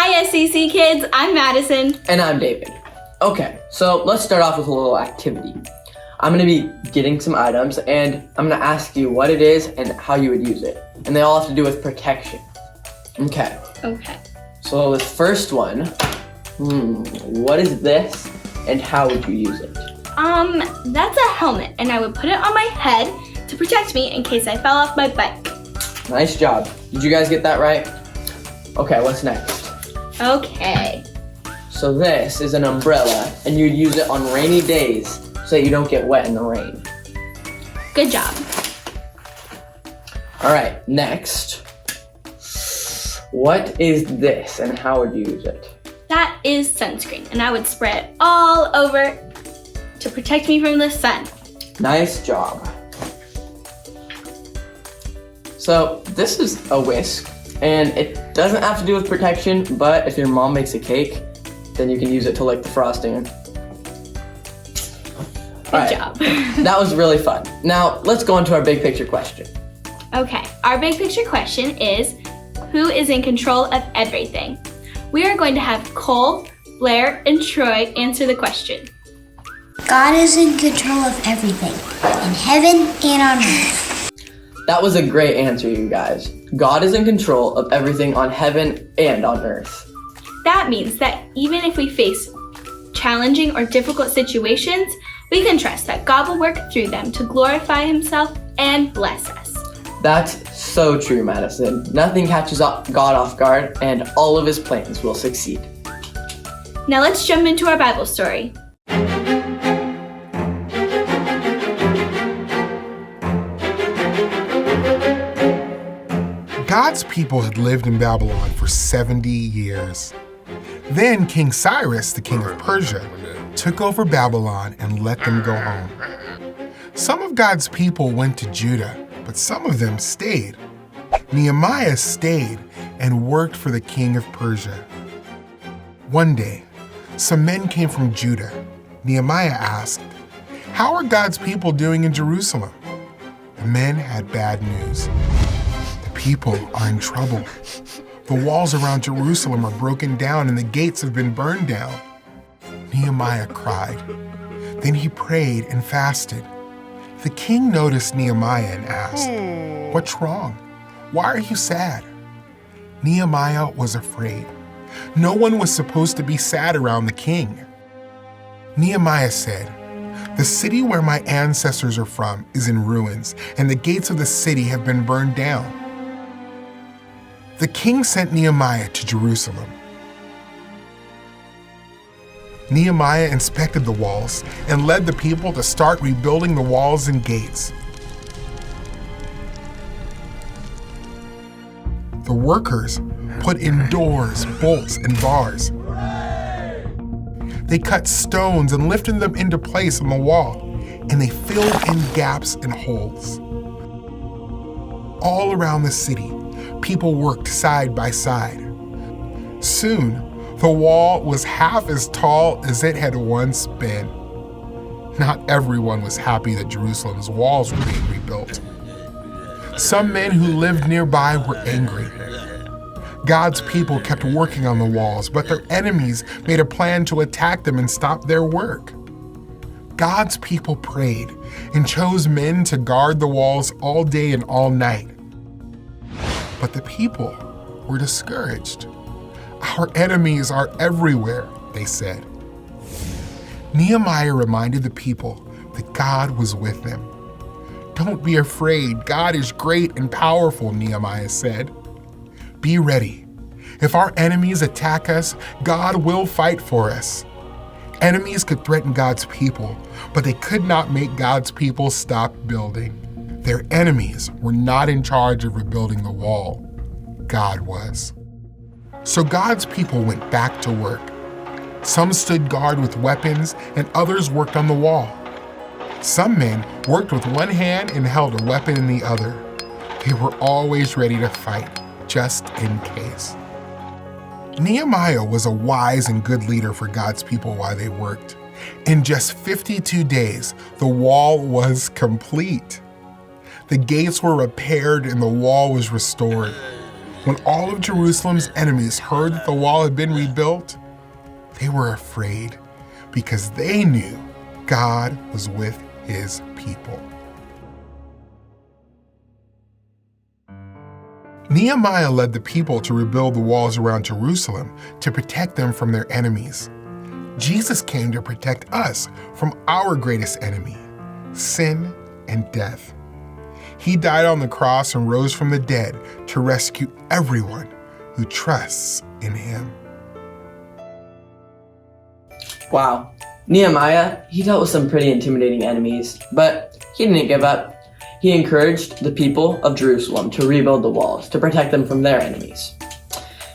Hi SCC kids, I'm Madison. And I'm David. Okay, so let's start off with a little activity. I'm gonna be getting some items and I'm gonna ask you what it is and how you would use it. And they all have to do with protection. Okay. So this first one, what is this and how would you use it? That's a helmet and I would put it on my head to protect me in case I fell off my bike. Nice job. Did you guys get that right? Okay, what's next? Okay. So this is an umbrella and you'd use it on rainy days so that you don't get wet in the rain. Good job. All right, next. What is this and how would you use it? That is sunscreen and I would spray it all over to protect me from the sun. Nice job. So this is a whisk and it doesn't have to do with protection, but if your mom makes a cake, then you can use it to lick the frosting. Good job. That was really fun. Now let's go into our big picture question. Okay, our big picture question is, who is in control of everything? We are going to have Cole, Blair, and Troy answer the question. God is in control of everything, in heaven and on earth. That was a great answer, you guys. God is in control of everything on heaven and on earth. That means that even if we face challenging or difficult situations, we can trust that God will work through them to glorify Himself and bless us. That's so true, Madison. Nothing catches God off guard, and all of His plans will succeed. Now let's jump into our Bible story. God's people had lived in Babylon for 70 years. Then King Cyrus, the king of Persia, took over Babylon and let them go home. Some of God's people went to Judah, but some of them stayed. Nehemiah stayed and worked for the king of Persia. One day, some men came from Judah. Nehemiah asked, "How are God's people doing in Jerusalem?" The men had bad news. The people are in trouble. The walls around Jerusalem are broken down and the gates have been burned down. Nehemiah cried. Then he prayed and fasted. The king noticed Nehemiah and asked, "What's wrong? Why are you sad?" Nehemiah was afraid. No one was supposed to be sad around the king. Nehemiah said, "The city where my ancestors are from is in ruins, and the gates of the city have been burned down." The king sent Nehemiah to Jerusalem. Nehemiah inspected the walls and led the people to start rebuilding the walls and gates. The workers put in doors, bolts, and bars. They cut stones and lifted them into place on the wall, and they filled in gaps and holes. All around the city, people worked side by side. Soon, the wall was half as tall as it had once been. Not everyone was happy that Jerusalem's walls were being rebuilt. Some men who lived nearby were angry. God's people kept working on the walls, but their enemies made a plan to attack them and stop their work. God's people prayed and chose men to guard the walls all day and all night. But the people were discouraged. "Our enemies are everywhere," they said. Nehemiah reminded the people that God was with them. "Don't be afraid. God is great and powerful," Nehemiah said. "Be ready. If our enemies attack us, God will fight for us." Enemies could threaten God's people, but they could not make God's people stop building. Their enemies were not in charge of rebuilding the wall. God was. So God's people went back to work. Some stood guard with weapons, and others worked on the wall. Some men worked with one hand and held a weapon in the other. They were always ready to fight, just in case. Nehemiah was a wise and good leader for God's people while they worked. In just 52 days, the wall was complete. The gates were repaired and the wall was restored. When all of Jerusalem's enemies heard that the wall had been rebuilt, they were afraid because they knew God was with his people. Nehemiah led the people to rebuild the walls around Jerusalem to protect them from their enemies. Jesus came to protect us from our greatest enemy, sin and death. He died on the cross and rose from the dead to rescue everyone who trusts in him. Wow. Nehemiah, he dealt with some pretty intimidating enemies, but he didn't give up. He encouraged the people of Jerusalem to rebuild the walls to protect them from their enemies.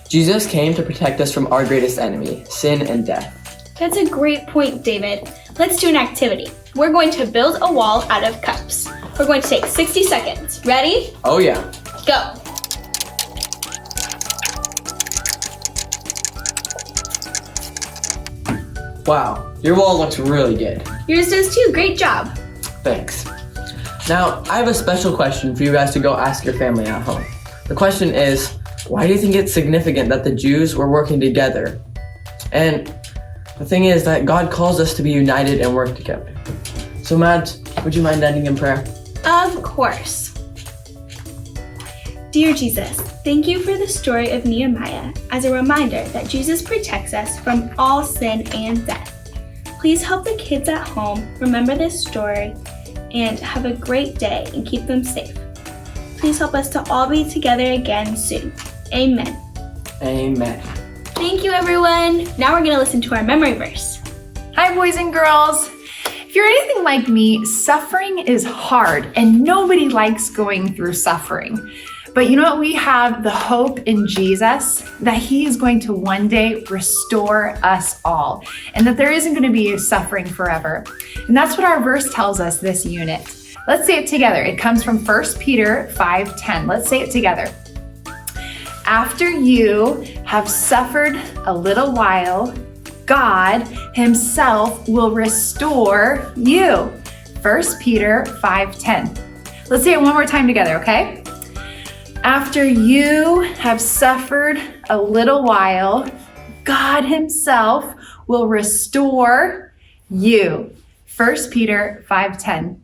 Jesus came to protect us from our greatest enemy, sin and death. That's a great point, David. Let's do an activity. We're going to build a wall out of cups. We're going to take 60 seconds. Ready? Oh yeah. Go. Wow, your wall looks really good. Yours does too. Great job. Thanks. Now, I have a special question for you guys to go ask your family at home. The question is, why do you think it's significant that the Jews were working together? And the thing is that God calls us to be united and work together. So Matt, would you mind ending in prayer? Of course. Dear Jesus, thank you for the story of Nehemiah as a reminder that Jesus protects us from all sin and death. Please help the kids at home remember this story and have a great day and keep them safe. Please help us to all be together again soon. Amen. Amen. Thank you, everyone. Now we're going to listen to our memory verse. Hi, boys and girls. If you're anything like me, suffering is hard and nobody likes going through suffering. But you know what? We have the hope in Jesus that he is going to one day restore us all and that there isn't going to be suffering forever. And that's what our verse tells us this unit. Let's say it together. It comes from 1 Peter 5:10. Let's say it together. After you have suffered a little while, God himself will restore you. 1 Peter 5:10. Let's say it one more time together, okay? After you have suffered a little while, God himself will restore you. 1 Peter 5:10.